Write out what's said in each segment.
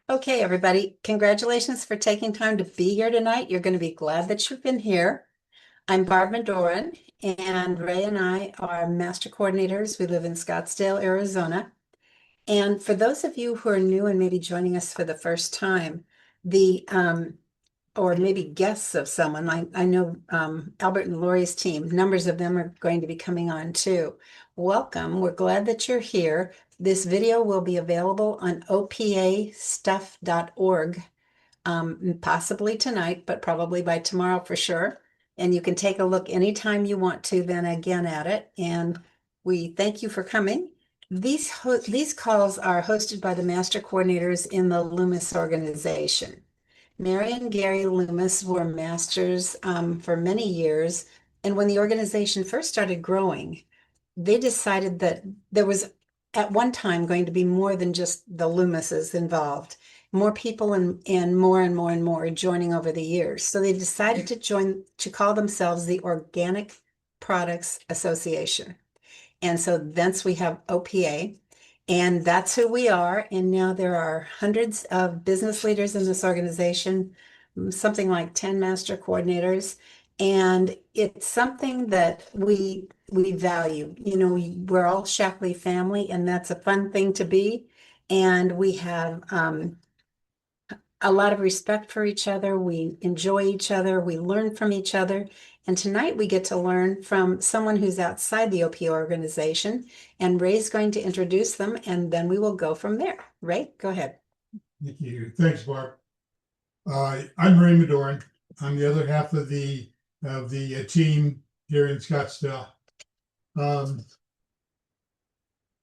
Okay, everybody, congratulations for taking time to be here tonight. You're going to be glad that you've been here. I'm Barb Doran, and Ray and I are master coordinators. We live in Scottsdale, Arizona. And for those of you who are new and maybe joining us for the first time, or maybe guests of someone, I know Albert and Lori's team, numbers of them are going to be coming on too. Welcome. We're glad that you're here. This video will be available on opastuff.org, possibly tonight, but probably by tomorrow for sure. And you can take a look anytime you want to then again at it. And we thank you for coming. These calls are hosted by the master coordinators in the Loomis organization. Mary and Gary Loomis were masters for many years. And when the organization first started growing, they decided that there was at one time going to be more than just the Loomises involved, more people and more and more and more joining over the years. So they decided to call themselves the Organic Products Association. And so thence we have OPA. And that's who we are. And now there are hundreds of business leaders in this organization, something like 10 master coordinators. And it's something that we value. You know, we're all Shackley family, and that's a fun thing to be. And we have a lot of respect for each other. We enjoy each other. We learn from each other. And tonight we get to learn from someone who's outside the OPA organization. And Ray's going to introduce them, and then we will go from there. Ray, go ahead. Thank you. Thanks, Barb. I'm Ray Madoran. I'm the other half of the team here in Scottsdale.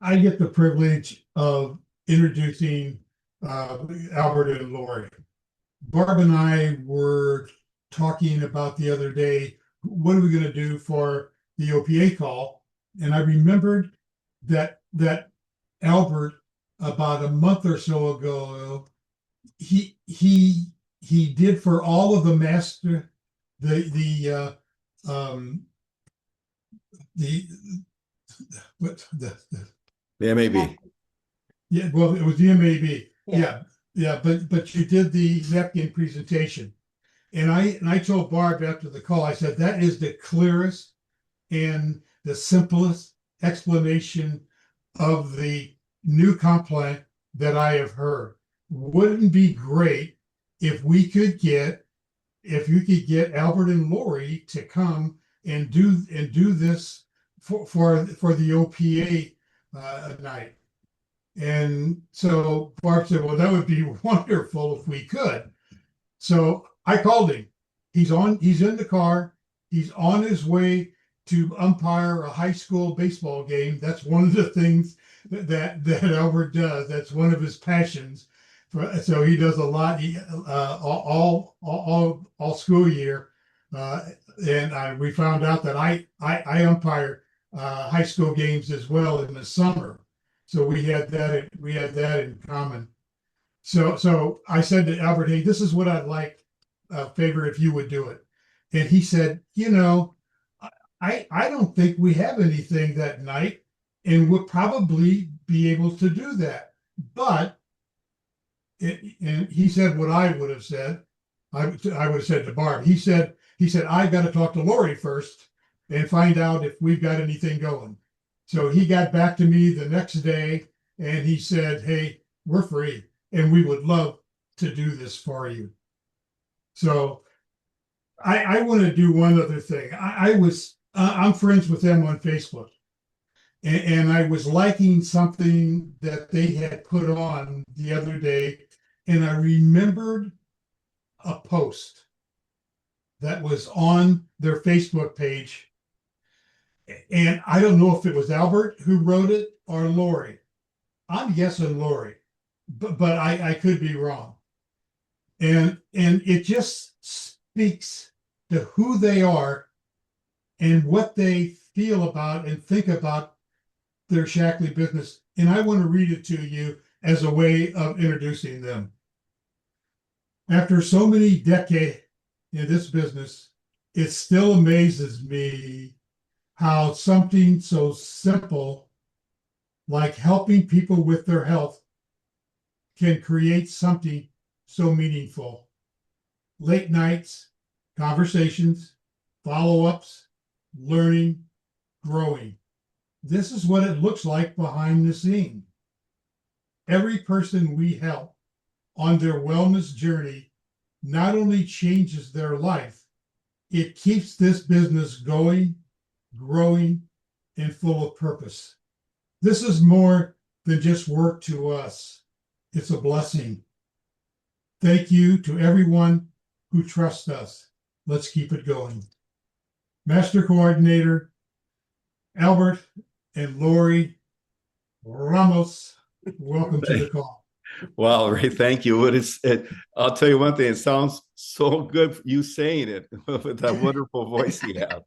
I get the privilege of introducing Albert and Lori. Barb and I were talking about the other day, what are we going to do for the OPA call? And I remembered that Albert, about a month or so ago, he did for all of the master the MAB. Yeah, well, it was the MAB. Yeah, but you did the napkin presentation. And I told Barb after the call, I said, that is the clearest and the simplest explanation of the new comp plan that I have heard. Wouldn't it be great if you could get Albert and Lori to come and do this for the OPA night. And so Barb said, well, that would be wonderful if we could. So I called him. He's in the car. He's on his way to umpire a high school baseball game. That's one of the things that Albert does. That's one of his passions. So he does a lot. He all school year, and we found out that I umpire high school games as well in the summer. So we had that in common. So I said to Albert, hey, this is what I'd like, favor if you would do it. And he said, I don't think we have anything that night, and we'll probably be able to do that. But and he said what I would have said. I would have said to Barb. He said I've got to talk to Lori first and find out if we've got anything going. So he got back to me the next day and he said, hey, we're free and we would love to do this for you. So I want to do one other thing. I'm friends with them on Facebook, and I was liking something that they had put on the other day, and I remembered a post that was on their Facebook page. And I don't know if it was Albert who wrote it or Lori. I'm guessing Lori, but I could be wrong. And it just speaks to who they are and what they feel about and think about their Shackley business. And I want to read it to you as a way of introducing them. After so many decades in this business, it still amazes me how something so simple like helping people with their health can create something so meaningful. Late nights, conversations, follow-ups, learning, growing. This is what it looks like behind the scene. Every person we help on their wellness journey not only changes their life, it keeps this business going, growing, and full of purpose. This is more than just work to us. It's a blessing. Thank you to everyone who trusts us. Let's keep it going. Master Coordinator, Albert and Lori Ramos, welcome to the call. Well, Ray, thank you. I'll tell you one thing, it sounds so good you saying it with that wonderful voice you have.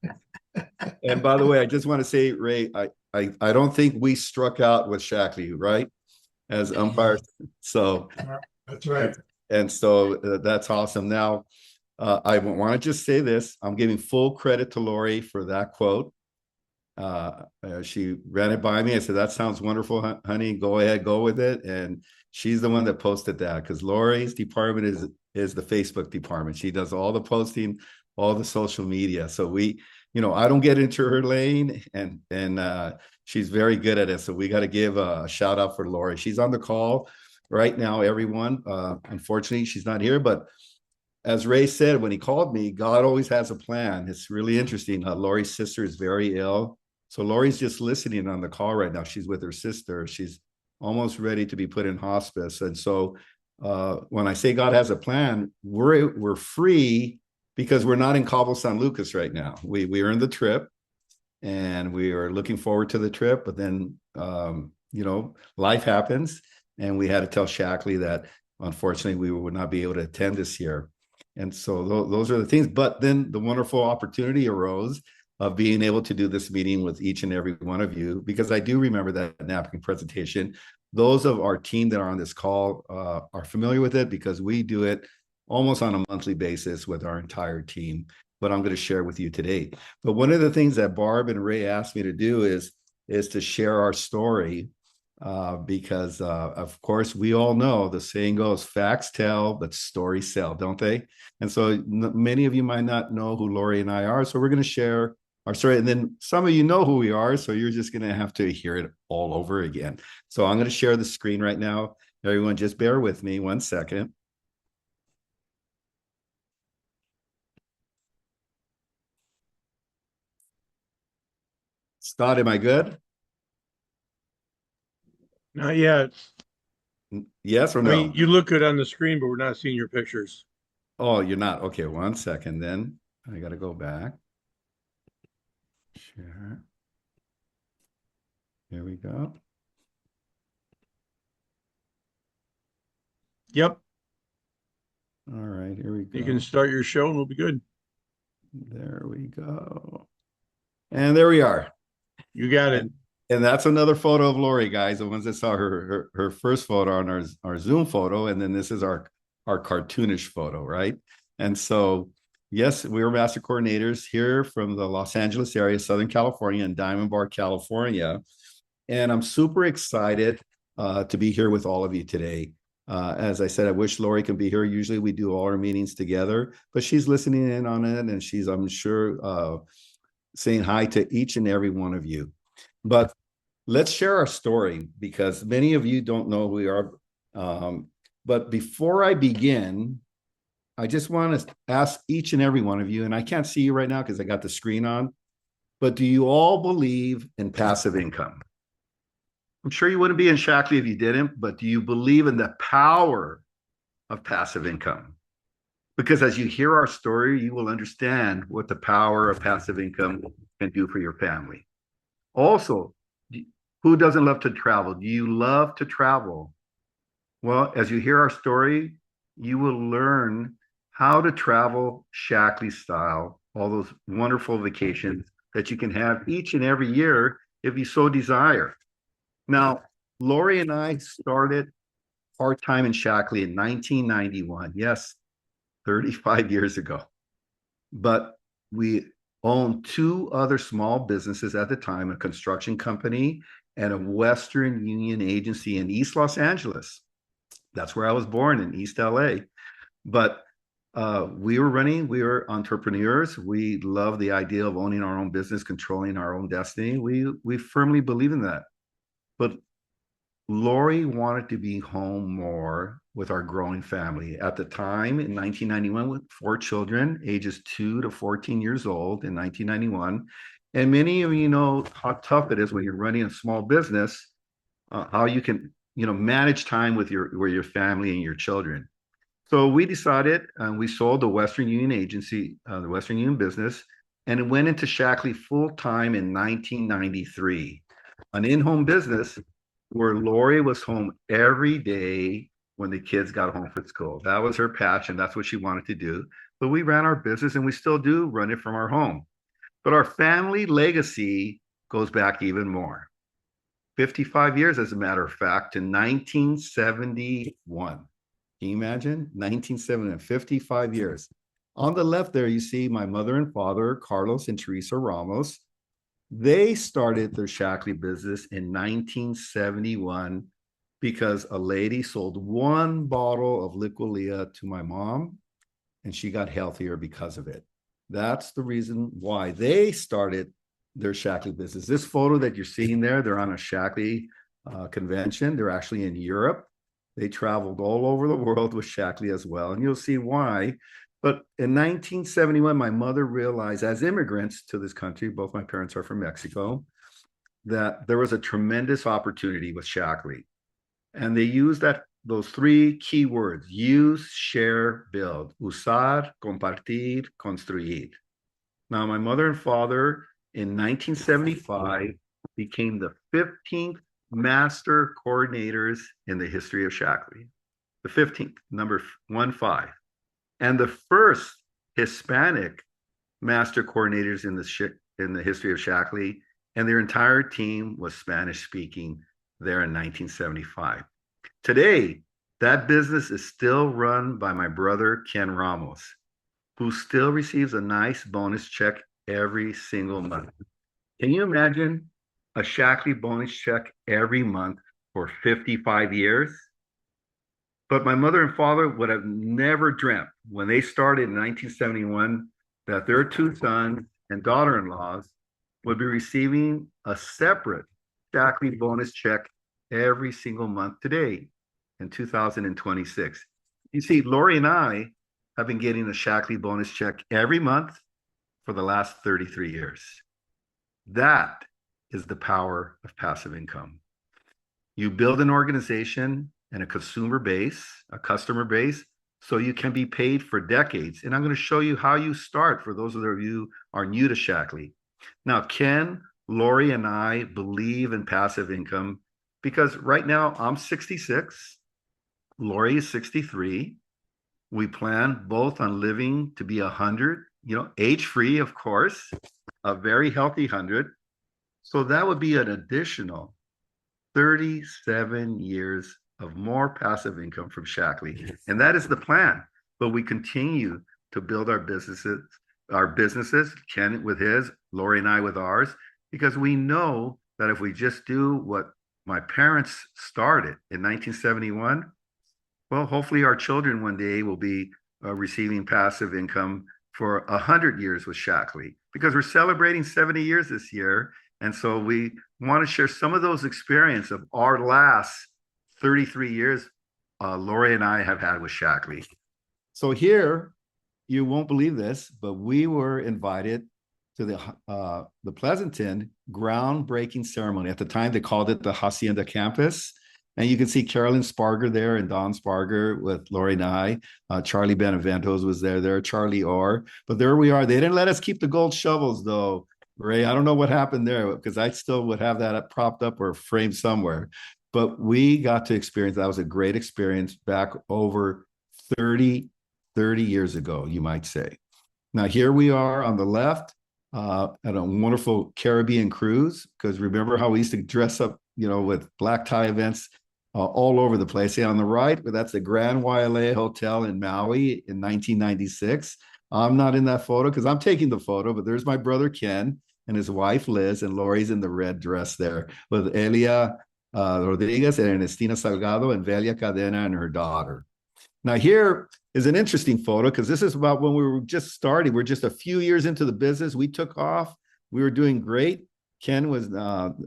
And by the way, I just want to say, Ray, I don't think we struck out with Shackley, right? As umpires. So that's right. And so that's awesome. Now, I want to just say this. I'm giving full credit to Lori for that quote. She ran it by me. I said, that sounds wonderful, honey. Go ahead, go with it. And she's the one that posted that, because Lori's department is the Facebook department. She does all the posting, all the social media. So I don't get into her lane, and she's very good at it. So we got to give a shout out for Lori. She's on the call right now, everyone. Unfortunately, she's not here, but as Ray said, when he called me, God always has a plan. It's really interesting. Lori's sister is very ill. So Lori's just listening on the call right now. She's with her sister. She's almost ready to be put in hospice. And so when I say God has a plan, we're free because we're not in Cabo San Lucas right now. We earned the trip and we are looking forward to the trip. But then, life happens. And we had to tell Shackley that, unfortunately, we would not be able to attend this year. And so those are the things. But then the wonderful opportunity arose of being able to do this meeting with each and every one of you, because I do remember that napkin presentation. Those of our team that are on this call are familiar with it because we do it almost on a monthly basis with our entire team. But I'm going to share with you today. But one of the things that Barb and Ray asked me to do is to share our story. Because of course we all know the saying goes, facts tell but stories sell, don't they? And so many of you might not know who Lori and I are, so we're going to share our story, and then some of you know who we are, so you're just going to have to hear it all over again. So I'm going to share the screen right now. Everyone just bear with me 1 second. Scott, am I good? Not yet. Yes or no? I mean, you look good on the screen, but we're not seeing your pictures. Oh, you're not? Okay, 1 second then. I got to go back. Share. Here we go. Yep. All right, here we go. You can start your show and we'll be good. There we go. And there we are. You got it. And that's another photo of Lori, guys. The ones that saw her first photo on our Zoom photo. And then this is our cartoonish photo, right? And so, yes, we were master coordinators here from the Los Angeles area, Southern California, and Diamond Bar, California. And I'm super excited to be here with all of you today. As I said, I wish Lori could be here. Usually we do all our meetings together, but she's listening in on it, and she's, I'm sure, saying hi to each and every one of you. But let's share our story, because many of you don't know who we are. But before I begin, I just want to ask each and every one of you, and I can't see you right now because I got the screen on, but do you all believe in passive income? I'm sure you wouldn't be in Shackley if you didn't, but do you believe in the power of passive income? Because as you hear our story, you will understand what the power of passive income can do for your family. Also, who doesn't love to travel? Do you love to travel? Well, as you hear our story, you will learn how to travel Shackley style, all those wonderful vacations that you can have each and every year if you so desire. Now, Lori and I started part-time in Shackley in 1991. Yes, 35 years ago. But we owned two other small businesses at the time, a construction company and a Western Union agency in East Los Angeles. That's where I was born, in East LA. But we were entrepreneurs. We love the idea of owning our own business, controlling our own destiny. We firmly believe in that. But Lori wanted to be home more with our growing family. At the time, in 1991, with 4 children, ages 2 to 14 years old in 1991. And many of you know how tough it is when you're running a small business, how you can, manage time with your family and your children. So we decided, we sold the Western Union agency, the Western Union business, and it went into Shackley full time in 1993, an in-home business where Lori was home every day when the kids got home from school. That was her passion. That's what she wanted to do. But we ran our business, and we still do run it from our home. But our family legacy goes back even more. 55 years, as a matter of fact, to 1971. Can you imagine? 1970, 55 years. On the left there, you see my mother and father, Carlos and Teresa Ramos. They started their Shackley business in 1971 because a lady sold one bottle of Liquilia to my mom, and she got healthier because of it. That's the reason why they started their Shackley business. This photo that you're seeing there, they're on a Shackley convention. They're actually in Europe. They traveled all over the world with Shackley as well, and you'll see why. But in 1971, my mother realized, as immigrants to this country, both my parents are from Mexico, that there was a tremendous opportunity with Shackley. And they used those 3 key words: use, share, build. Usar, compartir, construir. Now, my mother and father in 1975 became the 15th master coordinators in the history of Shackley. The 15th, number 15. And the first Hispanic master coordinators in the history of Shackley, and their entire team was Spanish speaking there in 1975. Today, that business is still run by my brother, Ken Ramos, who still receives a nice bonus check every single month. Can you imagine a Shackley bonus check every month for 55 years? But my mother and father would have never dreamt when they started in 1971 that their 2 sons and daughter-in-laws would be receiving a separate Shackley bonus check every single month today in 2026. You see, Lori and I have been getting a Shackley bonus check every month for the last 33 years. That is the power of passive income. You build an organization and a customer base, so you can be paid for decades. And I'm going to show you how you start for those of you who are new to Shackley. Now, Ken, Lori, and I believe in passive income because right now I'm 66, Lori is 63. We plan both on living to be 100, age-free, of course, a very healthy 100. So that would be an additional 37 years of more passive income from Shackley. And that is the plan. But we continue to build our businesses, Ken with his, Lori and I with ours, because we know that if we just do what my parents started in 1971, well, hopefully our children one day will be receiving passive income for 100 years with Shackley, because we're celebrating 70 years this year. And so we want to share some of those experiences of our last 33 years Lori and I have had with Shackley. So here, you won't believe this, but we were invited to the Pleasanton groundbreaking ceremony. At the time, they called it the Hacienda Campus. And you can see Carolyn Sparger there and Don Sparger with Lori and I. Charlie Benaventos was there, Charlie Orr. But there we are. They didn't let us keep the gold shovels, though. Ray, I don't know what happened there because I still would have that propped up or framed somewhere. But we got to experience, that was a great experience back over 30 years ago, you might say. Now, here we are on the left at a wonderful Caribbean cruise, because remember how we used to dress up, with black tie events all over the place. And on the right, that's the Grand Wailea Hotel in Maui in 1996. I'm not in that photo because I'm taking the photo, but there's my brother Ken and his wife Liz, and Lori's in the red dress there with Elia, Rodriguez and Ernestina Salgado and Velia Cadena and her daughter. Now here is an interesting photo because this is about when we were just starting. We're just a few years into the business. We took off. We were doing great. Ken was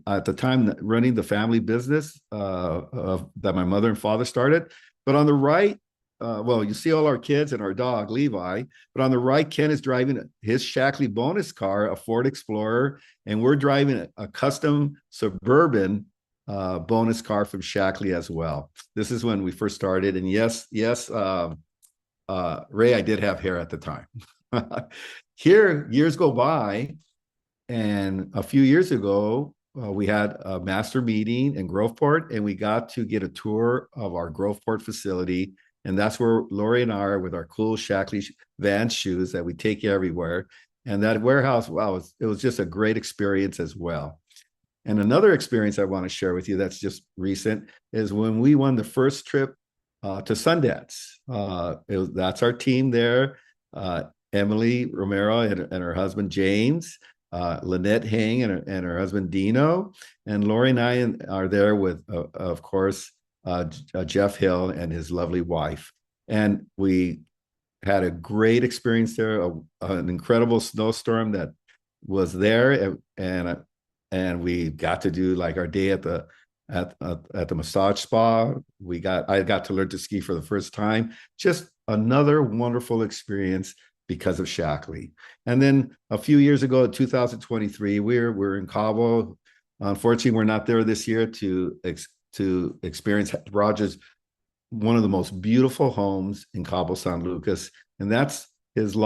at the time running the family business that my mother and father started. But on the right, well, you see all our kids and our dog, Levi. But on the right, Ken is driving his Shackley bonus car, a Ford Explorer, and we're driving a custom Suburban bonus car from Shackley as well. This is when we first started. And yes, Ray, I did have hair at the time. Here, years go by. And a few years ago, we had a master meeting in Groveport, and we got to get a tour of our Groveport facility. And that's where Lori and I are with our cool Shackley Vans shoes that we take everywhere. And that warehouse, wow, it was just a great experience as well. And another experience I want to share with you that's just recent is when we won the first trip to Sundance. That's our team there. Emily Romero and her husband, James. Lynette Hang and her husband Dino, and Lori and I are there with, of course, Jeff Hill and his lovely wife. And we had a great experience there, an incredible snowstorm that was there, and we got to do like our day at the massage spa. I got to learn to ski for the first time. Just another wonderful experience because of Shackley. And then a few years ago, in 2023, we're in Cabo. Unfortunately, we're not there this year to experience Roger's one of the most beautiful homes in Cabo San Lucas, and that's his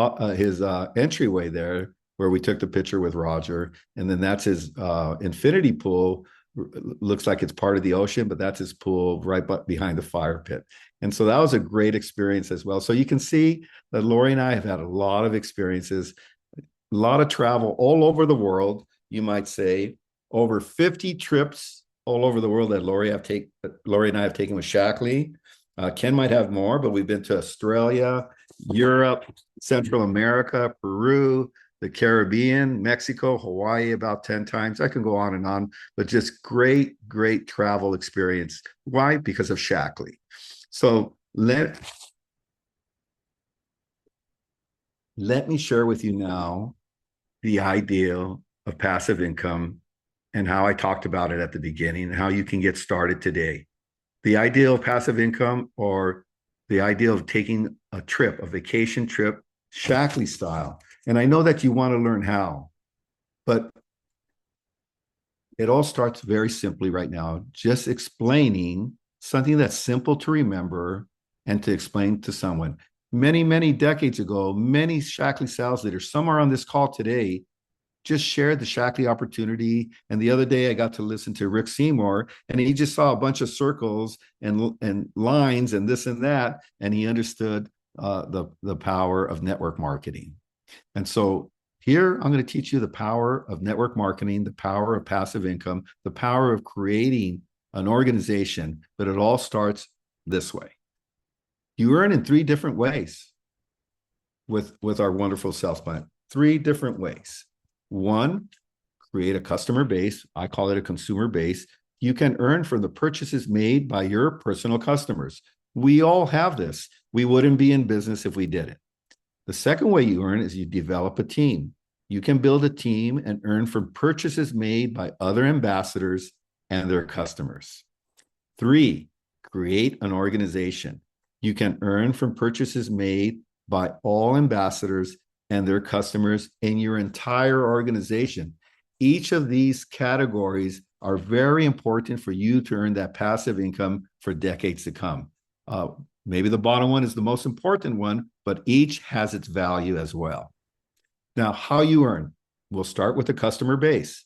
entryway there, where we took the picture with Roger. And then that's his infinity pool. Looks like it's part of the ocean, but that's his pool right behind the fire pit. And so that was a great experience as well. So you can see that Lori and I have had a lot of experiences, a lot of travel all over the world, you might say, over 50 trips all over the world that Lori and I have taken with Shackley. Ken might have more, but we've been to Australia, Europe, Central America, Peru, the Caribbean, Mexico, Hawaii about 10 times. I can go on and on, but just great, great travel experience. Why? Because of Shackley. So let me share with you now the ideal of passive income and how I talked about it at the beginning and how you can get started today. The ideal of passive income, or the ideal of taking a trip, a vacation trip, Shackley style. And I know that you want to learn how, but it all starts very simply right now, just explaining something that's simple to remember and to explain to someone. Many, many decades ago, many Shackley sales leaders, some are on this call today, just shared the Shackley opportunity. And the other day I got to listen to Rick Seymour, and he just saw a bunch of circles and lines and this and that, and he understood the power of network marketing. And so here I'm going to teach you the power of network marketing, the power of passive income, the power of creating an organization, but it all starts this way. You earn in 3 different ways with our wonderful sales plan. 3 different ways. 1, create a customer base. I call it a consumer base. You can earn from the purchases made by your personal customers. We all have this. We wouldn't be in business if we did it. The second way you earn is you develop a team. You can build a team and earn from purchases made by other ambassadors and their customers. 3, create an organization. You can earn from purchases made by all ambassadors and their customers in your entire organization. Each of these categories are very important for you to earn that passive income for decades to come. Maybe the bottom one is the most important one, but each has its value as well. Now, how you earn? We'll start with the customer base.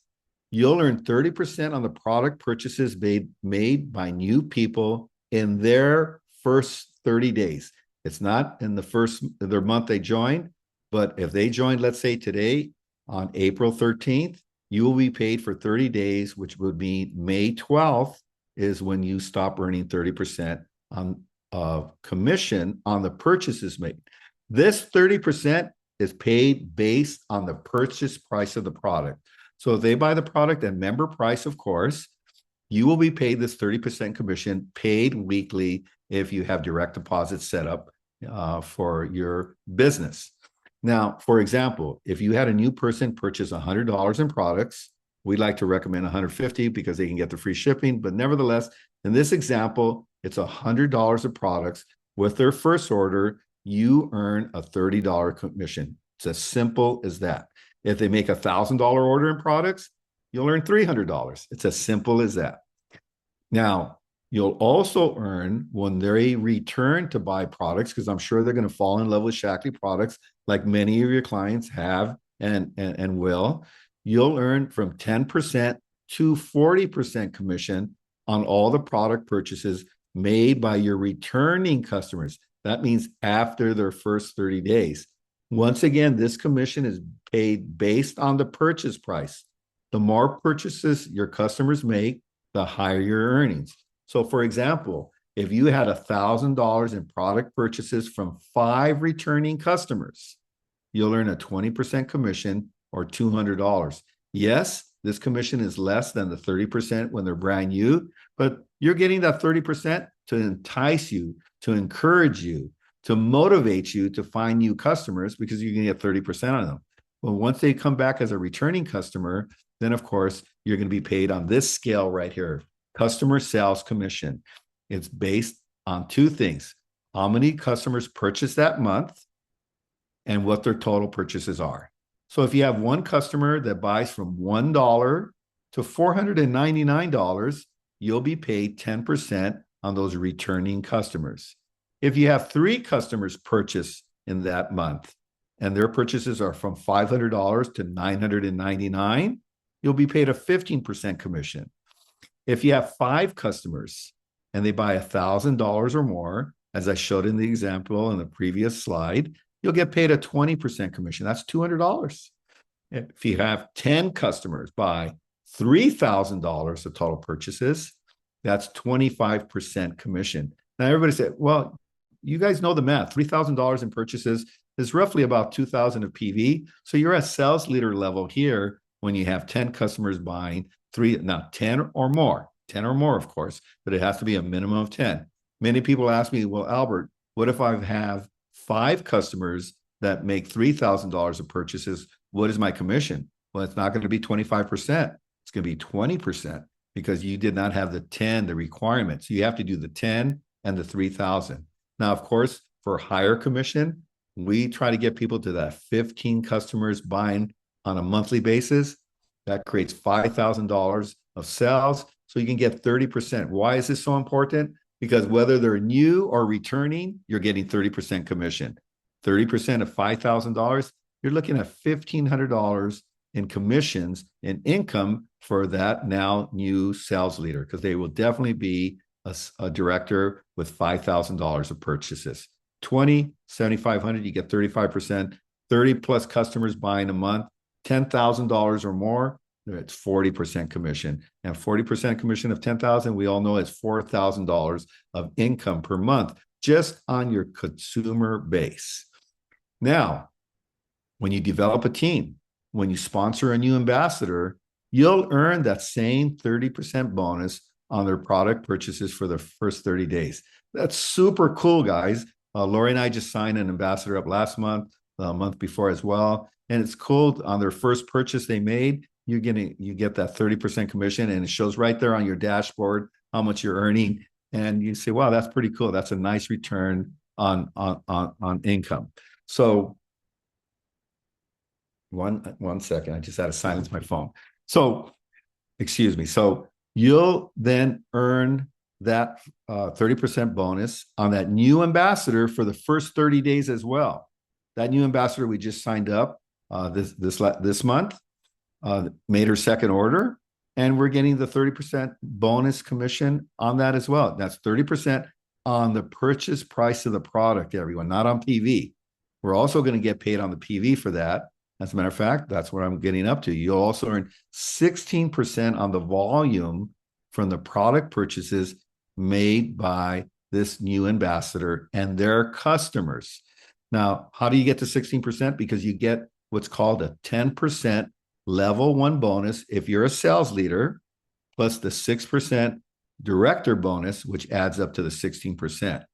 You'll earn 30% on the product purchases made by new people in their first 30 days. It's not in their month they joined, but if they joined, let's say today on April 13th, you will be paid for 30 days, which would mean May 12th is when you stop earning 30% on commission on the purchases made. This 30% is paid based on the purchase price of the product. So if they buy the product at member price, of course, you will be paid this 30% commission paid weekly if you have direct deposit set up for your business. Now, for example, if you had a new person purchase $100 in products, we'd like to recommend 150 because they can get the free shipping. But nevertheless, in this example, it's $100 of products. With their first order, you earn a $30 commission. It's as simple as that. If they make a $1,000 order in products, you'll earn $300. It's as simple as that. Now, you'll also earn when they return to buy products, because I'm sure they're going to fall in love with Shaklee products, like many of your clients have and will. You'll earn from 10% to 40% commission on all the product purchases made by your returning customers. That means after their first 30 days. Once again, this commission is paid based on the purchase price. The more purchases your customers make, the higher your earnings. So for example, if you had $1,000 in product purchases from 5 returning customers, you'll earn a 20% commission or $200. Yes, this commission is less than the 30% when they're brand new, but you're getting that 30% to entice you, to encourage you, to motivate you to find new customers because you can get 30% on them. Well, once they come back as a returning customer, then of course, you're going to be paid on this scale right here, customer sales commission. It's based on 2 things: how many customers purchase that month and what their total purchases are. So if you have one customer that buys from $1 to $499, you'll be paid 10% on those returning customers. If you have 3 customers purchase in that month and their purchases are from $500 to $999, you'll be paid a 15% commission. If you have 5 customers and they buy $1,000 or more, as I showed in the example in the previous slide, you'll get paid a 20% commission. That's $200. If you have 10 customers buy $3,000 of total purchases, that's 25% commission. Now, everybody said, well, you guys know the math. $3,000 in purchases is roughly about $2,000 of PV. So you're at sales leader level here when you have 10 customers buying 10 or more, of course, but it has to be a minimum of 10. Many people ask me, well, Albert, what if I have 5 customers that make $3,000 of purchases? What is my commission? Well, it's not going to be 25%. It's going to be 20% because you did not have the 10, the requirements. You have to do the 10 and the 3,000. Now, of course, for higher commission, we try to get people to that 15 customers buying on a monthly basis. That creates $5,000 of sales. So you can get 30%. Why is this so important? Because whether they're new or returning, you're getting 30% commission. 30% of $5,000, you're looking at $1,500 in commissions and income for that now new sales leader, because they will definitely be a director with $5,000 of purchases. 20, 7,500, you get 35%, 30 plus customers buying a month, $10,000 or more, it's 40% commission. And 40% commission of 10,000, we all know is $4,000 of income per month just on your consumer base. Now, when you develop a team, when you sponsor a new ambassador, you'll earn that same 30% bonus on their product purchases for the first 30 days. That's super cool, guys. Lori and I just signed an ambassador up last month, the month before as well. And it's cool. On their first purchase they made, you get that 30% commission, and it shows right there on your dashboard how much you're earning. And you say, wow, that's pretty cool. That's a nice return on income. So one second, I just had to silence my phone. So, excuse me. So you'll then earn that 30% bonus on that new ambassador for the first 30 days as well. That new ambassador we just signed up this month made her second order, and we're getting the 30% bonus commission on that as well. That's 30% on the purchase price of the product, everyone, not on PV. We're also going to get paid on the PV for that. As a matter of fact, that's what I'm getting up to. You'll also earn 16% on the volume from the product purchases made by this new ambassador and their customers. Now, how do you get to 16%? Because you get what's called a 10% level 1 bonus if you're a sales leader, plus the 6% director bonus, which adds up to the 16%.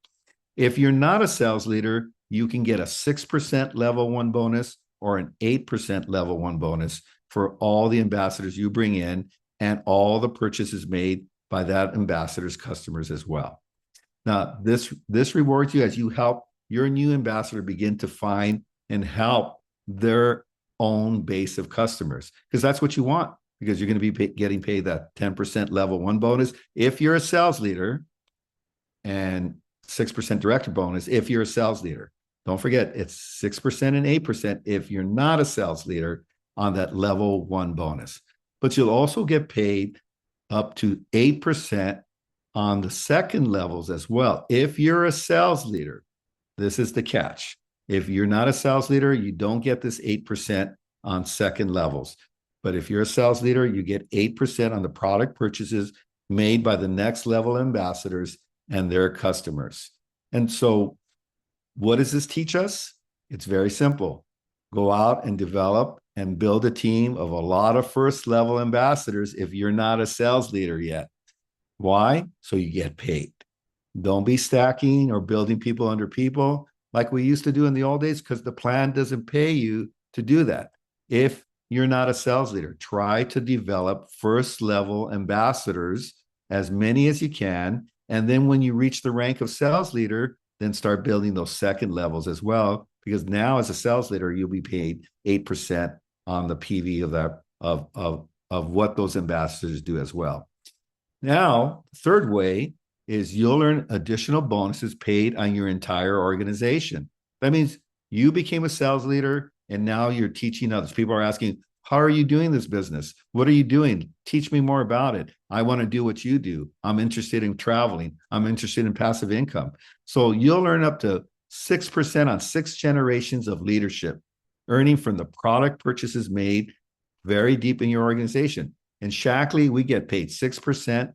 If you're not a sales leader, you can get a 6% level 1 bonus or an 8% level 1 bonus for all the ambassadors you bring in and all the purchases made by that ambassador's customers as well. Now, this rewards you as you help your new ambassador begin to find and help their own base of customers, because that's what you want, because you're going to be getting paid that 10% level 1 bonus if you're a sales leader, and 6% director bonus if you're a sales leader. Don't forget, it's 6% and 8% if you're not a sales leader on that level 1 bonus. But you'll also get paid up to 8% on the second levels as well. If you're a sales leader, this is the catch. If you're not a sales leader, you don't get this 8% on second levels. But if you're a sales leader, you get 8% on the product purchases made by the next level ambassadors and their customers. And so what does this teach us? It's very simple. Go out and develop and build a team of a lot of first level ambassadors if you're not a sales leader yet. Why? So you get paid. Don't be stacking or building people under people like we used to do in the old days, because the plan doesn't pay you to do that. If you're not a sales leader, try to develop first level ambassadors, as many as you can. And then when you reach the rank of sales leader, then start building those second levels as well, because now as a sales leader, you'll be paid 8% on the PV of that of what those ambassadors do as well. Now, third way is you'll earn additional bonuses paid on your entire organization. That means you became a sales leader and now you're teaching others. People are asking, how are you doing this business? What are you doing? Teach me more about it. I want to do what you do. I'm interested in traveling. I'm interested in passive income. So you'll earn up to 6% on 6 generations of leadership, earning from the product purchases made very deep in your organization. In Shackley, we get paid 6%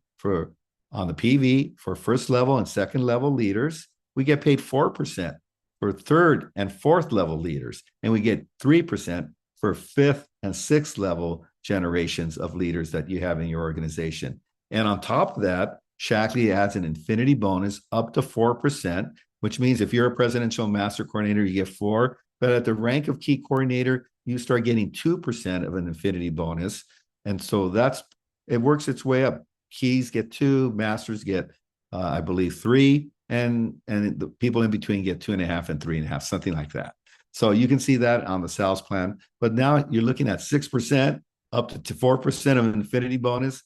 on the PV for first level and second level leaders. We get paid 4% for third and fourth level leaders, and we get 3% for fifth and sixth level generations of leaders that you have in your organization. And on top of that, Shackley adds an infinity bonus up to 4%, which means if you're a presidential master coordinator, you get 4%, but at the rank of key coordinator, you start getting 2% of an infinity bonus. And so it works its way up. Keys get 2, masters get, I believe, 3, and the people in between get 2.5 and 3.5, something like that. So you can see that on the sales plan. But now you're looking at 6% up to 4% of an infinity bonus.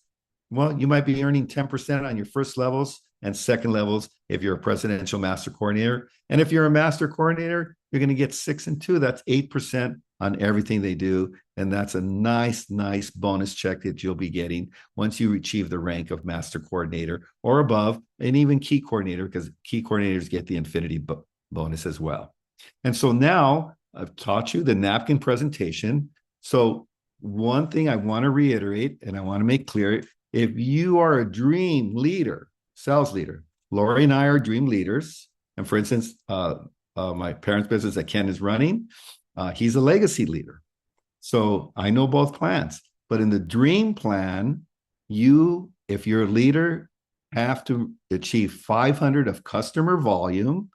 Well, you might be earning 10% on your first levels and second levels if you're a presidential master coordinator. And if you're a master coordinator, you're going to get 6 and 2. That's 8% on everything they do. And that's a nice bonus check that you'll be getting once you achieve the rank of master coordinator or above, and even key coordinator, because key coordinators get the infinity bonus as well. And so now I've taught you the napkin presentation. So one thing I want to reiterate, and I want to make clear, if you are a dream leader, sales leader, Lori and I are dream leaders. And for instance, my parents' business that Ken is running, he's a legacy leader. So I know both plans. But in the dream plan, if you're a leader, have to achieve 500 of customer volume.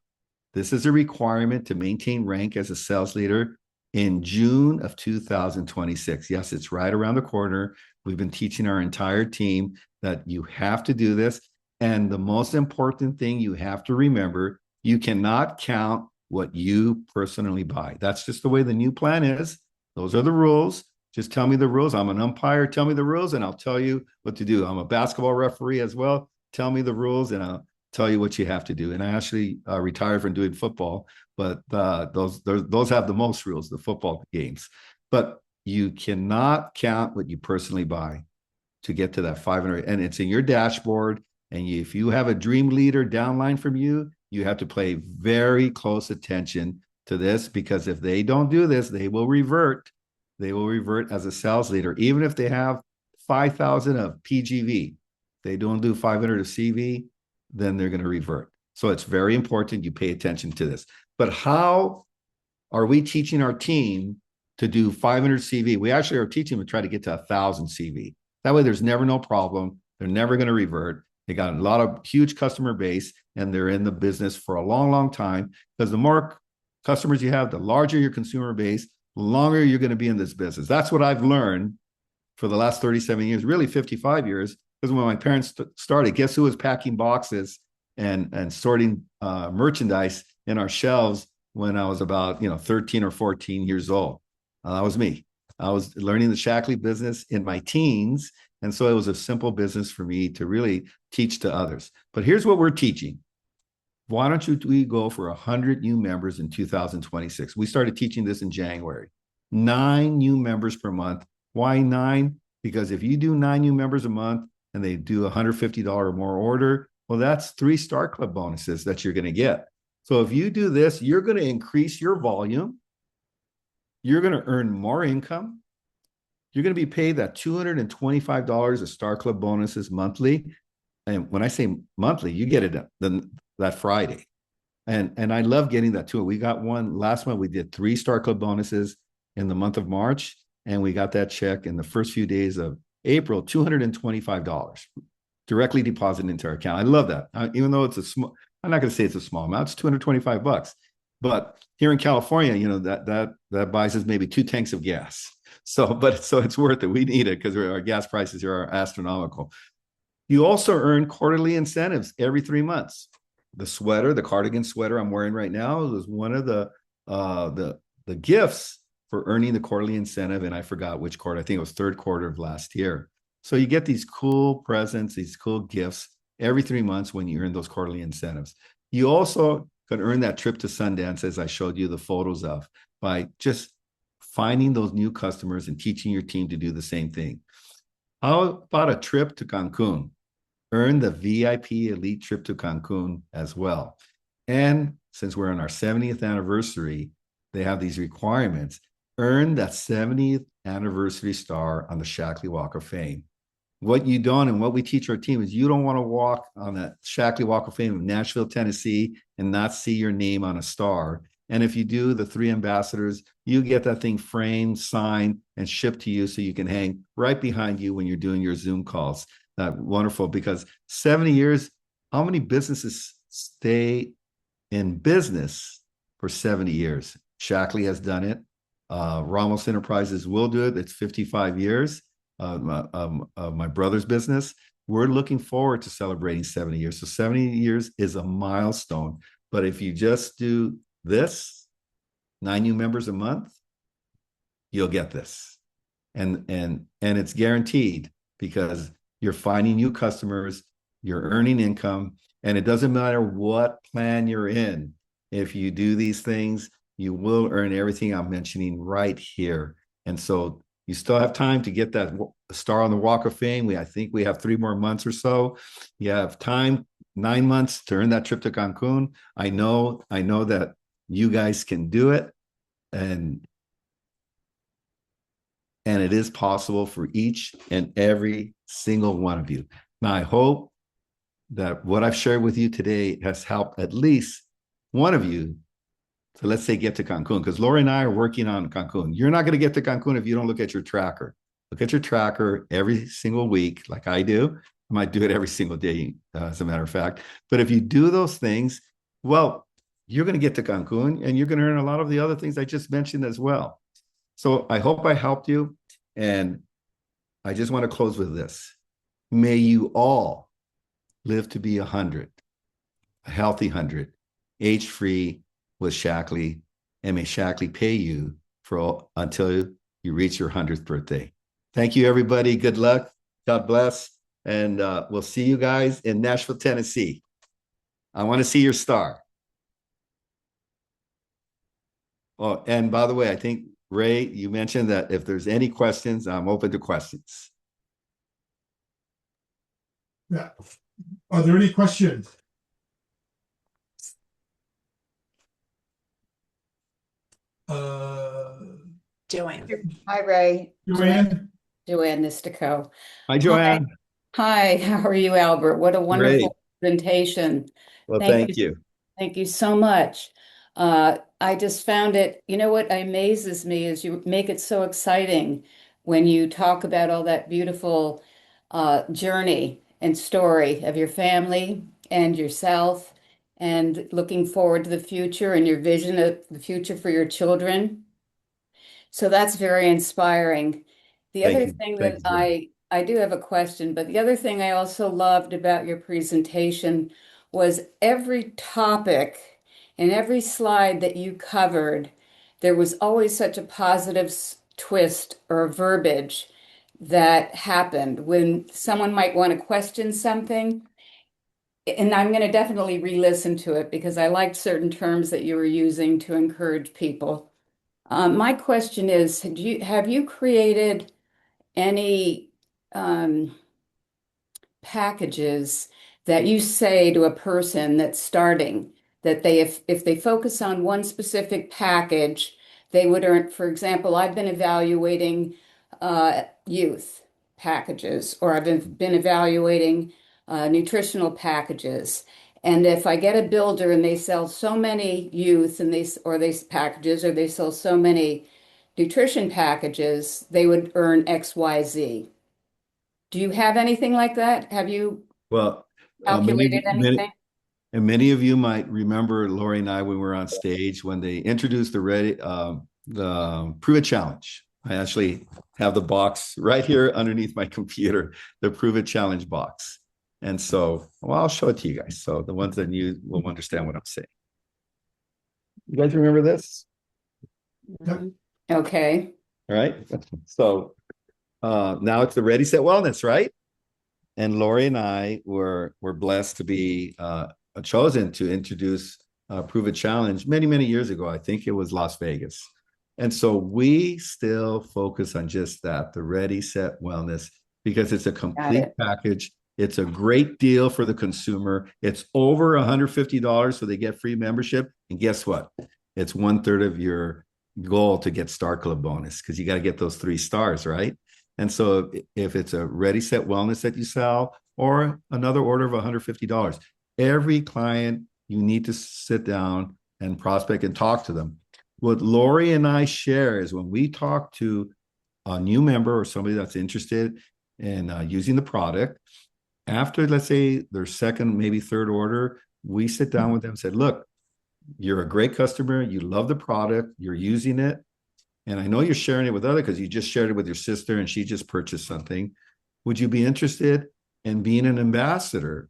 This is a requirement to maintain rank as a sales leader in June of 2026. Yes, it's right around the corner. We've been teaching our entire team that you have to do this. And the most important thing you have to remember, you cannot count what you personally buy. That's just the way the new plan is. Those are the rules. Just tell me the rules. I'm an umpire. Tell me the rules and I'll tell you what to do. I'm a basketball referee as well. Tell me the rules and I'll tell you what you have to do. And I actually retired from doing football, but those have the most rules, the football games. But you cannot count what you personally buy to get to that 500. And it's in your dashboard. And if you have a dream leader downline from you, you have to pay very close attention to this, because if they don't do this, they will revert. They will revert as a sales leader, even if they have 5,000 of PGV. They don't do 500 of CV, then they're going to revert. So it's very important you pay attention to this. But how are we teaching our team to do 500 CV? We actually are teaching them to try to get to 1,000 CV. That way there's never no problem. They're never going to revert. They got a lot of huge customer base and they're in the business for a long, long time, because the more customers you have, the larger your consumer base, the longer you're going to be in this business. That's what I've learned for the last 37 years, really 55 years, because when my parents started, guess who was packing boxes and sorting merchandise in our shelves when I was about 13 or 14 years old? That was me. I was learning the Shackley business in my teens, and so it was a simple business for me to really teach to others. But here's what we're teaching. Why don't we go for 100 new members in 2026? We started teaching this in January. 9 new members per month. Why 9? Because if you do 9 new members a month and they do $150 or more order, well, that's 3 Star Club bonuses that you're going to get. So if you do this, you're going to increase your volume. You're going to earn more income. You're going to be paid that $225 of Star Club bonuses monthly. And when I say monthly, you get it that Friday. And I love getting that too. We got one last month. We did 3 Star Club bonuses in the month of March. And we got that check in the first few days of April, $225 directly deposited into our account. I love that. Even though it's a small, I'm not going to say it's a small amount, it's $225. But here in California, that buys us maybe 2 tanks of gas. So it's worth it. We need it because our gas prices are astronomical. You also earn quarterly incentives every 3 months. The cardigan sweater I'm wearing right now is one of the gifts for earning the quarterly incentive. And I forgot which quarter. I think it was 3rd quarter of last year. So you get these cool presents, these cool gifts every 3 months when you earn those quarterly incentives. You also can earn that trip to Sundance, as I showed you the photos of, by just finding those new customers and teaching your team to do the same thing. How about a trip to Cancun? Earn the VIP Elite trip to Cancun as well. And since we're on our 70th anniversary, they have these requirements. Earn that 70th anniversary star on the Shackley Walk of Fame. What you don't, and what we teach our team, is you don't want to walk on that Shackley Walk of Fame in Nashville, Tennessee, and not see your name on a star. And if you do, the 3 ambassadors, you get that thing framed, signed, and shipped to you so you can hang right behind you when you're doing your Zoom calls. Wonderful, because 70 years, how many businesses stay in business for 70 years? Shackley has done it. Ramos Enterprises will do it. It's 55 years. My brother's business. We're looking forward to celebrating 70 years. So 70 years is a milestone. But if you just do this, 9 new members a month, you'll get this. And it's guaranteed, because you're finding new customers, you're earning income, and it doesn't matter what plan you're in. If you do these things, you will earn everything I'm mentioning right here. And so you still have time to get that star on the Walk of Fame. I think we have 3 more months or so. You have time, 9 months to earn that trip to Cancun. I know that you guys can do it. And it is possible for each and every single one of you. Now, I hope that what I've shared with you today has helped at least one of you to, let's say, get to Cancun, because Lori and I are working on Cancun. You're not going to get to Cancun if you don't look at your tracker. Look at your tracker every single week, like I do. I might do it every single day, as a matter of fact. But if you do those things, well, you're going to get to Cancun, and you're going to earn a lot of the other things I just mentioned as well. So I hope I helped you. And I just want to close with this. May you all live to be 100, a healthy 100, age-free with Shackley, and may Shackley pay you until you reach your 100th birthday. Thank you, everybody. Good luck. God bless. And we'll see you guys in Nashville, Tennessee. I want to see your star. Oh, and by the way, I think, Ray, you mentioned that if there's any questions, I'm open to questions. Yeah. Are there any questions? Joanne. Hi, Ray. Joanne? Joanne Nistico. Hi, Joanne. Hi, how are you, Albert? What a wonderful presentation. Well, thank you. Thank you so much. I just found it, what amazes me is you make it so exciting when you talk about all that beautiful journey and story of your family and yourself, and looking forward to the future and your vision of the future for your children. So that's very inspiring. The Thank other you. thing Thank that you, sir. I do have a question, but the other thing I also loved about your presentation was every topic and every slide that you covered, there was always such a positive twist or verbiage that happened when someone might want to question something. And I'm going to definitely re-listen to it because I liked certain terms that you were using to encourage people. My question is, have you created any um, packages that you say to a person that's starting that if they focus on one specific package, they would earn, for example, I've been evaluating youth packages, or been evaluating nutritional packages. And if I get a builder and they sell so many youth and they packages, or they sell so many nutrition packages, they would earn XYZ. Do you have anything like that? Have you Well, calculated anything? many of you might remember Lori and I when we were on stage when they introduced the Prove It Challenge. I actually have the box right here underneath my computer, the Prove It Challenge box. And so, well, I'll show it to you guys. So the ones that you will understand what I'm saying. You guys remember this? Okay. All right. So now it's the Ready Set Wellness, right? And Lori and I were blessed to be chosen to introduce Prove It Challenge many years ago. I think it was Las Vegas. And so we still focus on just that, the Ready Set Wellness, because it's a Got complete it. package. It's a great deal for the consumer. It's over $150, so they get free membership. And guess what? It's 1/3 of your goal to get Star Club bonus, because you got to get those 3 stars, right? And so if it's a Ready Set Wellness that you sell, or another order of $150, every client, you need to sit down and prospect and talk to them. What Lori and I share is when we talk to a new member or somebody that's interested in using the product, after, let's say, their second, maybe third order, we sit down with them and said, look, you're a great customer. You love the product. You're using it. And I know you're sharing it with others because you just shared it with your sister and she just purchased something. Would you be interested in being an ambassador?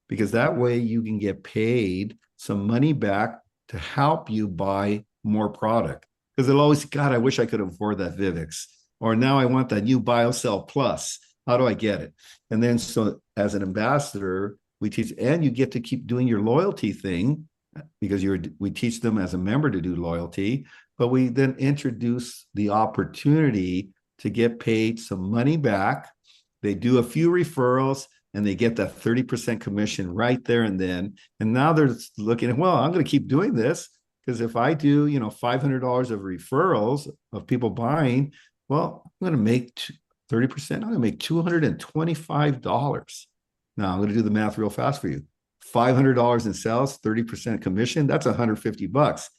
Because that way you can get paid some money back to help you buy more product. Because they'll always, God, I wish I could afford that Vivix. Or now I want that new BioCell Plus. How do I get it? And then so as an ambassador, we teach, and you get to keep doing your loyalty thing because we teach them as a member to do loyalty, but we then introduce the opportunity to get paid some money back. They do a few referrals and they get that 30% commission right there and then. And now they're looking at, well, I'm going to keep doing this because if I do, $500 of referrals of people buying, well, I'm going to make 30%. I'm going to make $225. Now I'm going to do the math real fast for you. $500 in sales, 30% commission, that's $150.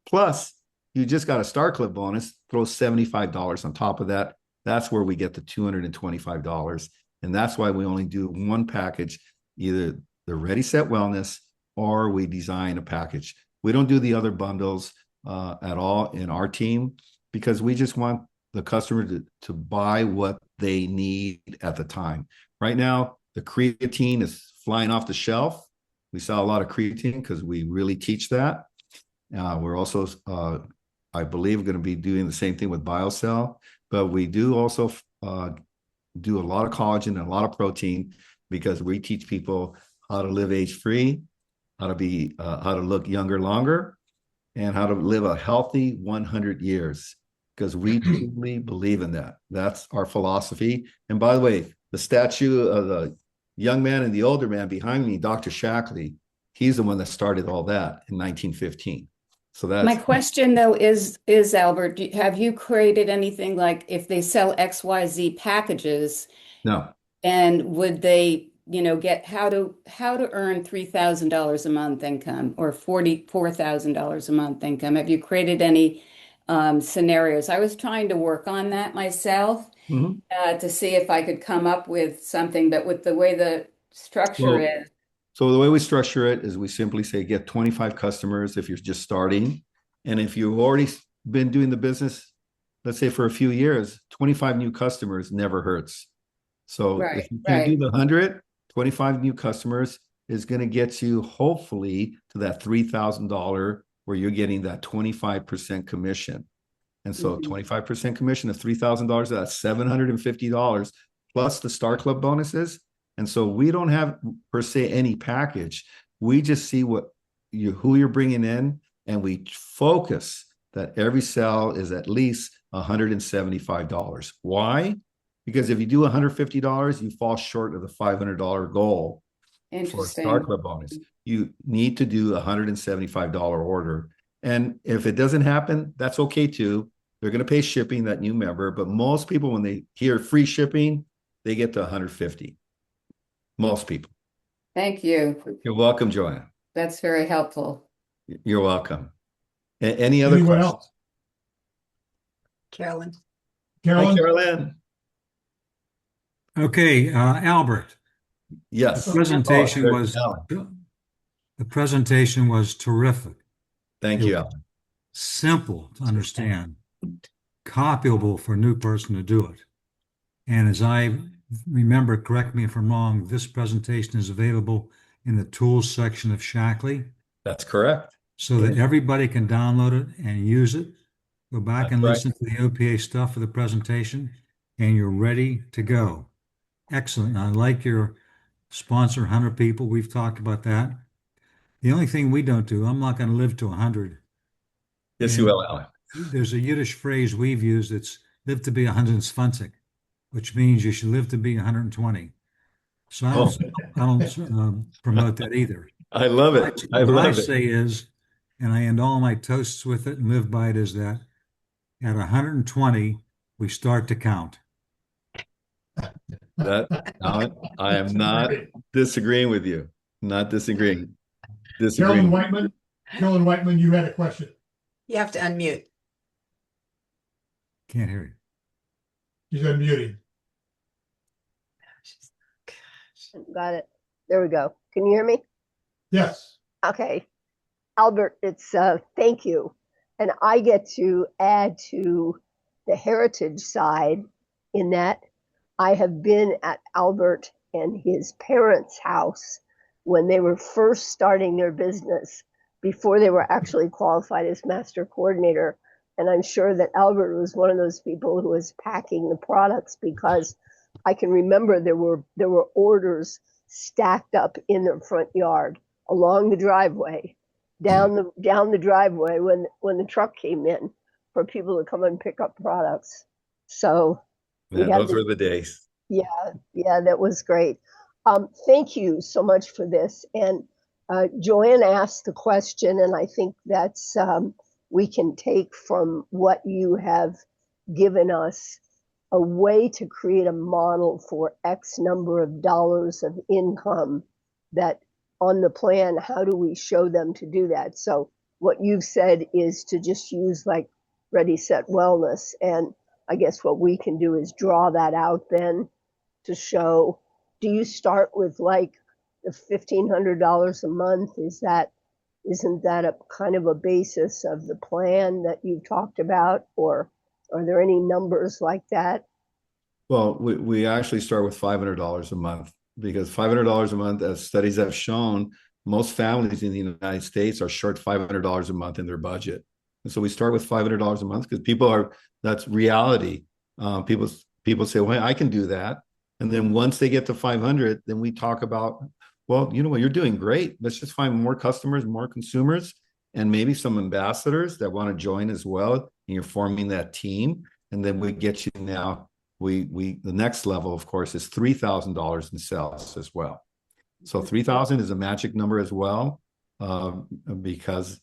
Plus, you just got a Star Club bonus, throw $75 on top of that. That's where we get the $225. And that's why we only do one package, either the Ready Set Wellness or we design a package. We don't do the other bundles at all in our team because we just want the customer to buy what they need at the time. Right now, the creatine is flying off the shelf. We sell a lot of creatine because we really teach that. We're also, I believe, going to be doing the same thing with BioCell, but we do also do a lot of collagen and a lot of protein because we teach people how to live age-free, how to look younger longer, and how to live a healthy 100 years because we truly believe in that. That's our philosophy. And by the way, the statue of the young man and the older man behind me, Dr. Shackley, he's the one that started all that in 1915. So that's My question though is Albert, have you created anything like if they sell XYZ packages no. and would they, get how to earn $3,000 a month income or $44,000 a month income? Have you created any scenarios? I was trying to work on that myself Mhm. to see if I could come up with something, but with the way the structure Well, is. So the way we structure it is we simply say get 25 customers if you're just starting. And if you've already been doing the business, let's say for a few years, 25 new customers never hurts. So Right, if you can't do right. the 100, 25 new customers is going to get you hopefully to that $3,000 where you're getting that 25% commission. And so Mhm. 25% commission of $3,000, that's $750 plus the Star Club bonuses. And so we don't have per se any package. We just see who you're bringing in, and we focus that every sale is at least $175. Why? Because if you do $150, you fall short of the $500 goal for a Star Interesting. Club bonus. You need to do a $175 order. And if it doesn't happen, that's okay too. They're going to pay shipping, that new member, but most people, when they hear free shipping, they get to 150. Most people. Thank you. You're welcome, Joanna. That's very helpful. You're welcome. Any other Anyone questions? else? Carolyn. Hi, Carolyn? Carolyn. Okay, Albert, Yes. the presentation Oh, was Alan. the presentation was terrific. Thank It you, was Alan. simple to understand, copyable for a new person to do it. And as I remember, correct me if I'm wrong, this presentation is available in the tools section of Shackley That's correct. so that everybody can download it and use it. Go back That's and right. listen to the OPA stuff for the presentation, and you're ready to go. Excellent. I like your sponsor 100 people. We've talked about that. The only thing we don't do, I'm not going to live to 100. Yes, you And will, Alan. there's a Yiddish phrase we've used. It's live to be 120, which means you should live to be 120. So I don't promote that either. I love it. I What I love it. say is, and I end all my toasts with it and live by it, is that at 120, we start to count. That Alan, I am not disagreeing with you. Not disagreeing. Carolyn Disagreeing. Whiteman? Carolyn Whiteman, you had a question. You have to unmute. Can't hear you. She's unmuting. Got it. There we go. Can you hear me? Yes. Okay. Albert, it's thank you. And I get to add to the heritage side in that I have been at Albert and his parents' house when they were first starting their business before they were actually qualified as master coordinator. And I'm sure that Albert was one of those people who was packing the products because I can remember there were orders stacked up in their front yard, along the driveway, down the driveway when the truck came in for people to come and pick up products. So Man, those were the days. yeah, that was great. Thank you so much for this. And Joanne asked the question, and I think that's we can take from what you have given us a way to create a model for X number of dollars of income that on the plan, how do we show them to do that? So what you've said is to just use like Ready, Set, Wellness. And I guess what we can do is draw that out then to show, do you start with like the $1,500 a month? Isn't that a kind of a basis of the plan that you talked about, or are there any numbers like that? Well, we actually start with $500 a month because $500 a month, as studies have shown, most families in the United States are short $500 a month in their budget. And so we start with $500 a month because that's reality. People say, well, I can do that. And then once they get to 500, then we talk about, well, you know what, you're doing great. Let's just find more customers, more consumers, and maybe some ambassadors that want to join as well. And you're forming that team. And then we get you now. The next level, of course, is $3,000 in sales as well. So 3,000 is a magic number as well, because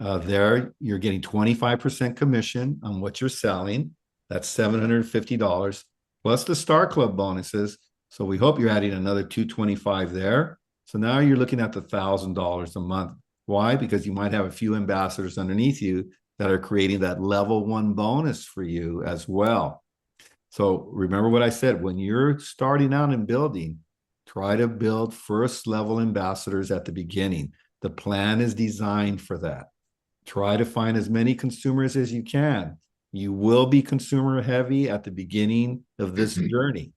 there you're getting 25% commission on what you're selling. That's $750 plus the Star Club bonuses. So we hope you're adding another $225 there. So now you're looking at the $1,000 a month. Why? Because you might have a few ambassadors underneath you that are creating that level 1 bonus for you as well. So remember what I said, when you're starting out in building, try to build first level ambassadors at the beginning. The plan is designed for that. Try to find as many consumers as you can. You will be consumer heavy at the beginning of this journey.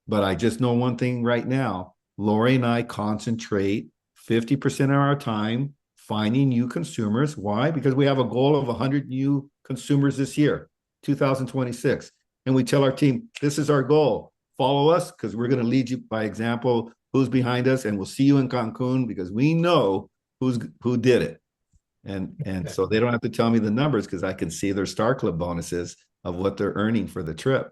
But I just know one thing right now, Lori and I concentrate 50% of our time finding new consumers. Why? Because we have a goal of 100 new consumers this year, 2026. And we tell our team, this is our goal. Follow us because we're going to lead you by example, who's behind us, and we'll see you in Cancun because we know who did it. And so they don't have to tell me the numbers because I can see their Star Club bonuses of what they're earning for the trip.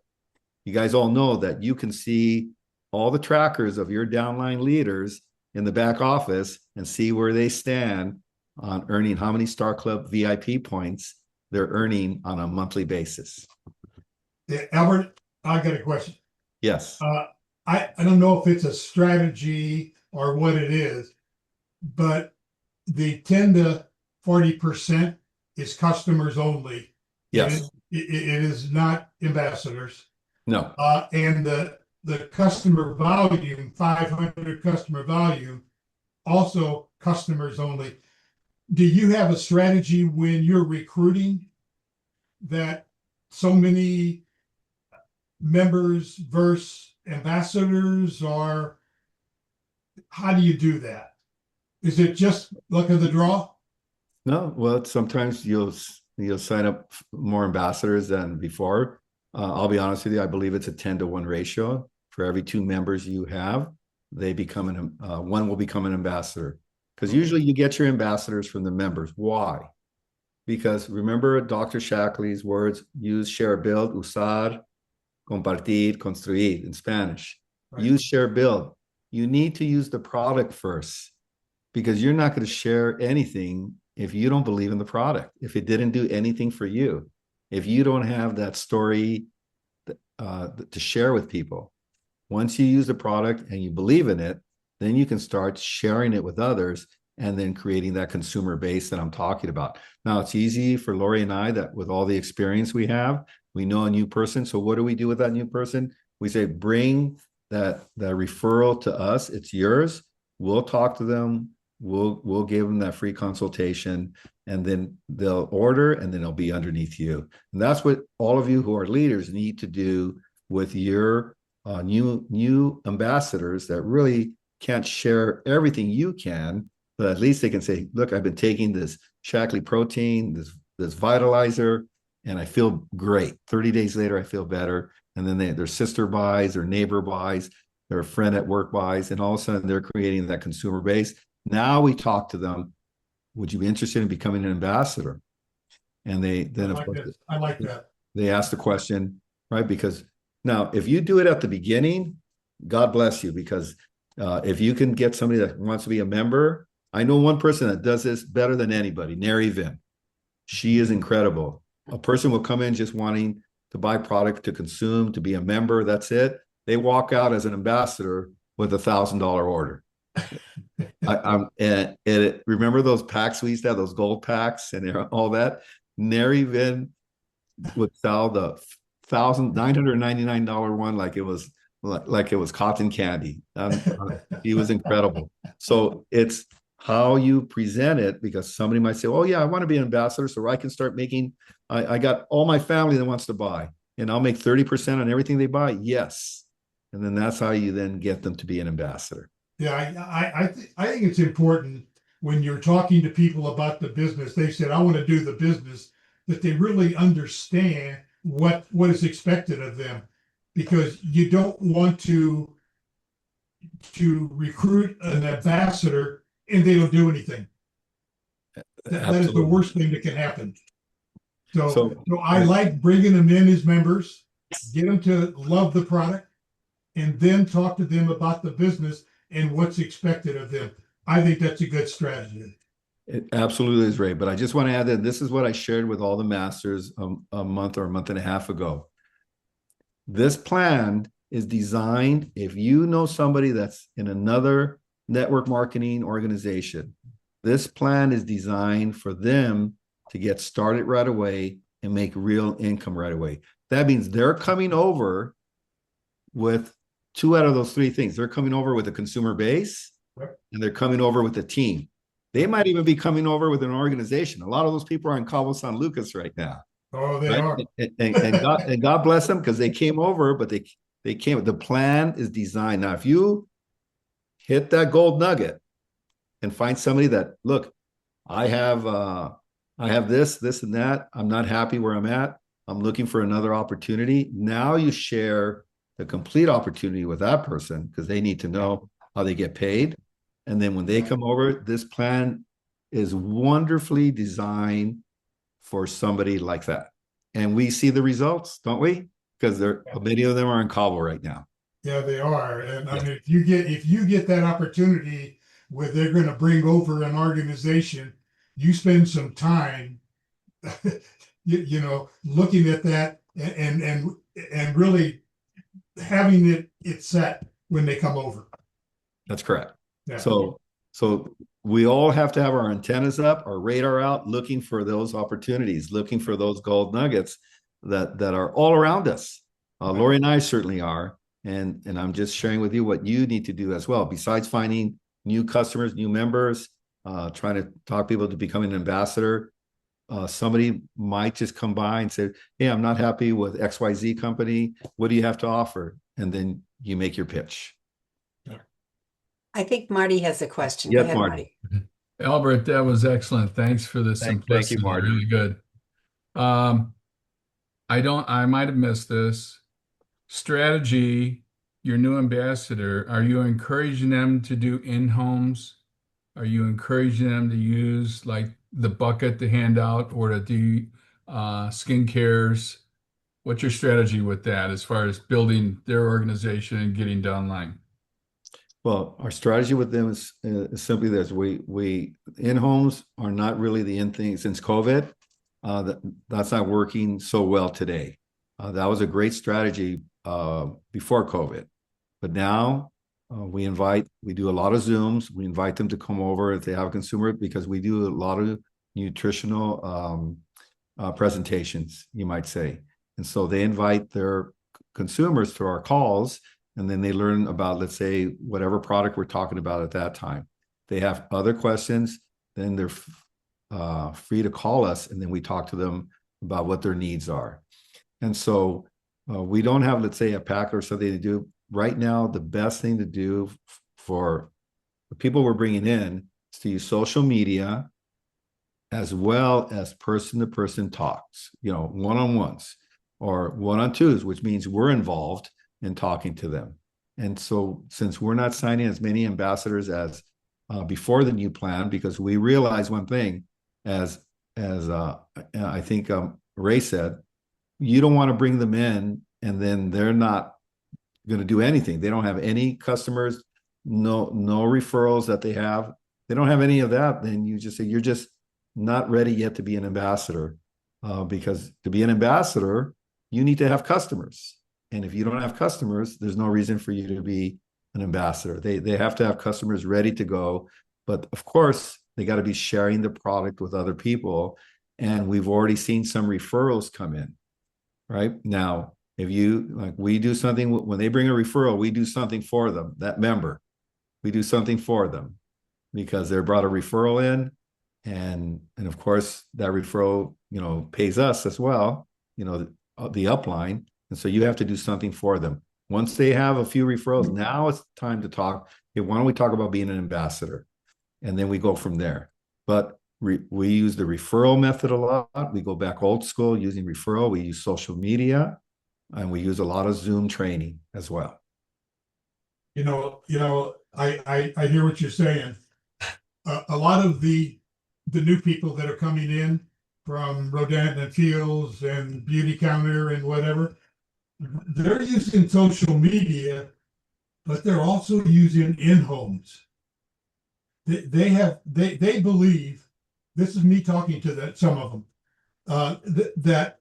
You guys all know that you can see all the trackers of your downline leaders in the back office and see where they stand on earning how many Star Club VIP points they're earning on a monthly basis. Yeah, Albert, I got a question. Yes. I don't know if it's a strategy or what it is, but the 10 to 40% is customers only. Yes. It is not ambassadors. No. And the customer volume, 500 customer volume, also customers only. Do you have a strategy when you're recruiting that so many members versus ambassadors, or how do you do that? Is it just luck of the draw? No. Well, sometimes you'll sign up more ambassadors than before. I'll be honest with you. I believe it's a 10 to 1 ratio. For every 2 members you have, they become one will become an ambassador. Because usually you get your ambassadors from the members. Why? Because remember Dr. Shackley's words, use, share, build, usar, compartir, construir in Spanish. Right. Use, share, build. You need to use the product first because you're not going to share anything if you don't believe in the product, if it didn't do anything for you, if you don't have that story to share with people. Once you use the product and you believe in it, then you can start sharing it with others and then creating that consumer base that I'm talking about. Now, it's easy for Lori and I that with all the experience we have, we know a new person. So what do we do with that new person? We say, bring that referral to us. It's yours. We'll talk to them. We'll give them that free consultation, and then they'll order, and then it'll be underneath you. And that's what all of you who are leaders need to do with your new ambassadors that really can't share everything you can, but at least they can say, look, I've been taking this Shackley protein, this vitalizer, and I feel great. 30 days later, I feel better. And then their sister buys, their neighbor buys, their friend at work buys, and all of a sudden they're creating that consumer base. Now we talk to them. Would you be interested in becoming an ambassador? And I like that. They ask the question, right? Because now, if you do it at the beginning, God bless you, because if you can get somebody that wants to be a member, I know one person that does this better than anybody, Neri Vin. She is incredible. A person will come in just wanting to buy product to consume, to be a member. That's it. They walk out as an ambassador with $1,000 order. Remember those packs we used to have, those gold packs and all that? Neri Vin would sell the $1,999 one like it was cotton candy. He was incredible. So it's how you present it, because somebody might say, oh yeah, I want to be an ambassador so I can start making, I got all my family that wants to buy and I'll make 30% on everything they buy. Yes. And then that's how you then get them to be an ambassador. Yeah, I think it's important when you're talking to people about the business, they said, I want to do the business, that they really understand what is expected of them, because you don't want to recruit an ambassador and they don't do anything. That is the worst thing that can happen. So I like bringing them in as members, get them to love the product, and then talk to them about the business and what's expected of them. I think that's a good strategy. It absolutely is, Ray. But I just want to add that this is what I shared with all the masters a month or a month and a half ago. This plan is designed, if you know somebody that's in another network marketing organization, this plan is designed for them to get started right away and make real income right away. that means they're coming over with 2 out of those 3 things. They're coming over with a consumer base, Yep. and they're coming over with a team. They might even be coming over with an organization. A lot of those people are in Cabo San Lucas right now. Oh, they Right? are. And God bless them, because they came over, but they came. The plan is designed. Now, if you hit that gold nugget and find somebody that, look, I have this and that. I'm not happy where I'm at. I'm looking for another opportunity. Now you share the complete opportunity with that person, because they need to know how they get paid. And then when they come over, this plan is wonderfully designed for somebody like that. And we see the results, don't we? Because many of them are in Cabo right now. Yeah, they are. And I Yeah. mean, if you get that opportunity where they're going to bring over an organization, you spend some time, you know, looking at that and really having it set when they come over. That's correct. Yeah. So we all have to have our antennas up, our radar out, looking for those opportunities, looking for those gold nuggets that are all around us. Lori and I certainly are. And I'm just sharing with you what you need to do as well. Besides finding new customers, new members, trying to talk people to become an ambassador. Somebody might just come by and say, hey, I'm not happy with XYZ company. What do you have to offer? And then you make your pitch. I think Marty has a question. Go Yes, ahead, Marty. Albert, that was excellent. Thanks for the Thank you, simplicity. Marty. Really good. I might have missed this. Strategy, your new ambassador, are you encouraging them to do in-homes? Are you encouraging them to use like the bucket to hand out, or to do skincares? What's your strategy with that as far as building their organization and getting downline? Well, our strategy with them is simply this: we in-homes are not really the in thing since COVID. That's not working so well today. That was a great strategy before COVID, but now we do a lot of Zooms. We invite them to come over if they have a consumer, because we do a lot of nutritional presentations, you might say, and so they invite their consumers to our calls. And then they learn about, let's say, whatever product we're talking about at that time. They have other questions, then they're free to call us, and then we talk to them about what their needs are. And so we don't have, let's say, a pack or something to do. Right now, the best thing to do for the people we're bringing in is to use social media as well as person-to-person talks, one-on-ones or one-on-twos, which means we're involved in talking to them. And so since we're not signing as many ambassadors as before the new plan, because we realize one thing, as I think Ray said, you don't want to bring them in and then they're not going to do anything. They don't have any customers, no referrals that they have. They don't have any of that. Then you just say, you're just not ready yet to be an ambassador, because to be an ambassador, you need to have customers. And if you don't have customers, there's no reason for you to be an ambassador. They have to have customers ready to go. But of course, they got to be sharing the product with other people. And we've already seen some referrals come in, right? Now, if we do something, when they bring a referral, we do something for them, that member. We do something for them because they brought a referral in. And of course, that referral, pays us as well, the upline. And so you have to do something for them. Once they have a few referrals, now it's time to talk. Hey, why don't we talk about being an ambassador? And then we go from there. But we use the referral method a lot. We go back old school using referral. We use social media, and we use a lot of Zoom training as well. I hear what you're saying. A lot of the new people that are coming in from Rodent and Fields and Beauty Counter and whatever, they're using social media, but they're also using in-homes. They believe, this is me talking to some of them, that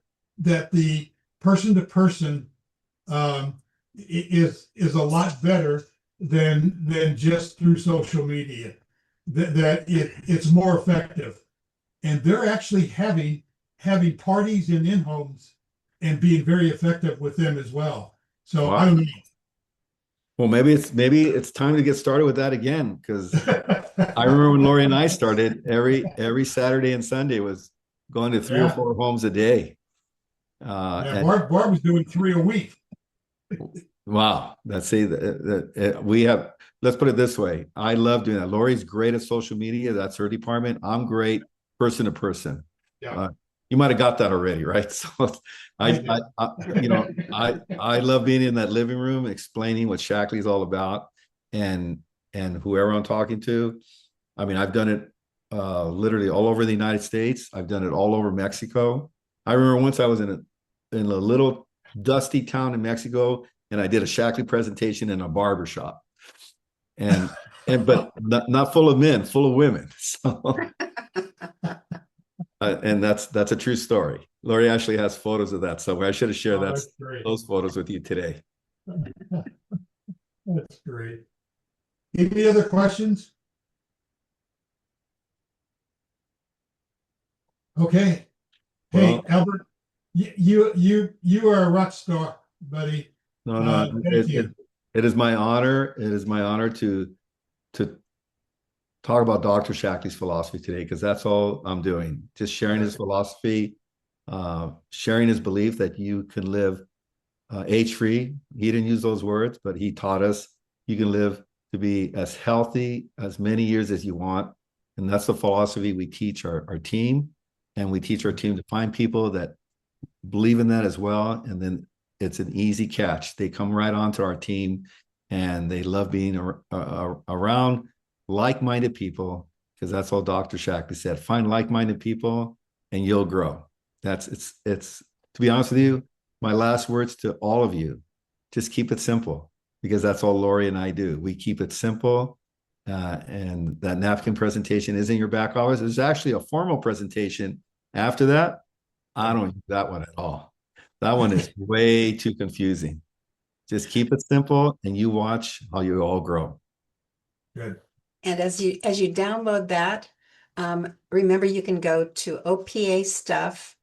the person-to-person is a lot better than just through social media. That it's more effective, and they're actually having parties in homes and being very effective with them as well. So Wow. I don't Well, maybe it's time to get started with that again, because know. I remember when Lori and I started, every Saturday and Sunday was going to 3 or Yeah. 4 homes a day. Yeah, And Barb was doing 3 a week. wow, let's see that we have. Let's put it this way: I love doing that. Lori's great at social media; that's her department. I'm great person to person. Yeah. You might have got that already, right? So, I love being in that living room, explaining what Shackley is all about, and whoever I'm talking to. I mean, I've done it literally all over the United States. I've done it all over Mexico. I remember once I was in a little dusty town in Mexico, and I did a Shackley presentation in a barber shop, but not full of men, full of women. So, and that's a true story. Lori actually has photos of that somewhere. I should have shared Oh, that's great. those photos with you today. That's great. Any other questions? Okay. Hey, Well, Albert, you are a rock star, buddy. no, Thank you. it is my honor. It is my honor to talk about Dr. Shackley's philosophy today, because that's all I'm doing. Just sharing his philosophy, sharing his belief that you can live age-free. He didn't use those words, but he taught us you can live to be as healthy as many years as you want. And that's the philosophy we teach our team. And we teach our team to find people that believe in that as well. And then it's an easy catch. They come right onto our team, and they love being around like-minded people, because that's all Dr. Shackley said. Find like-minded people and you'll grow. It's to be honest with you, my last words to all of you: just keep it simple, because that's all Lori and I do. We keep it simple. And that napkin presentation is in your back office. There's actually a formal presentation after that. I don't use that one at all. That one is way too confusing. Just keep it simple, and you watch how you all grow. Good. And as you download that, remember you can go to opastuff.org,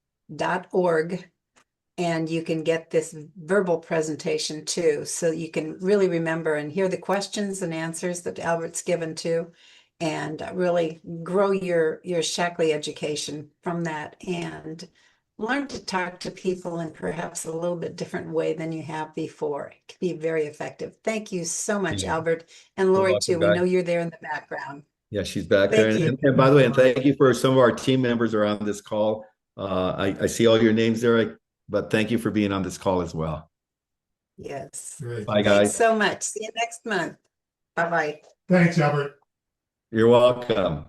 and you can get this verbal presentation too, so you can really remember and hear the questions and answers that Albert's given to, and really grow your Shackley education from that, and learn to talk to people in perhaps a little bit different way than you have before. It can be very effective. Thank you so much, Yeah. Albert, and You're Lori welcome too. We back. know you're there in the background. Yeah, she's back there. Thank you. And by the way, and thank you for some of our team members are on this call. I see all your names there, but thank you for being on this call as well. Yes. Great. Bye, Thanks guys. so much. See you next month. Bye-bye. Thanks, Albert. You're welcome.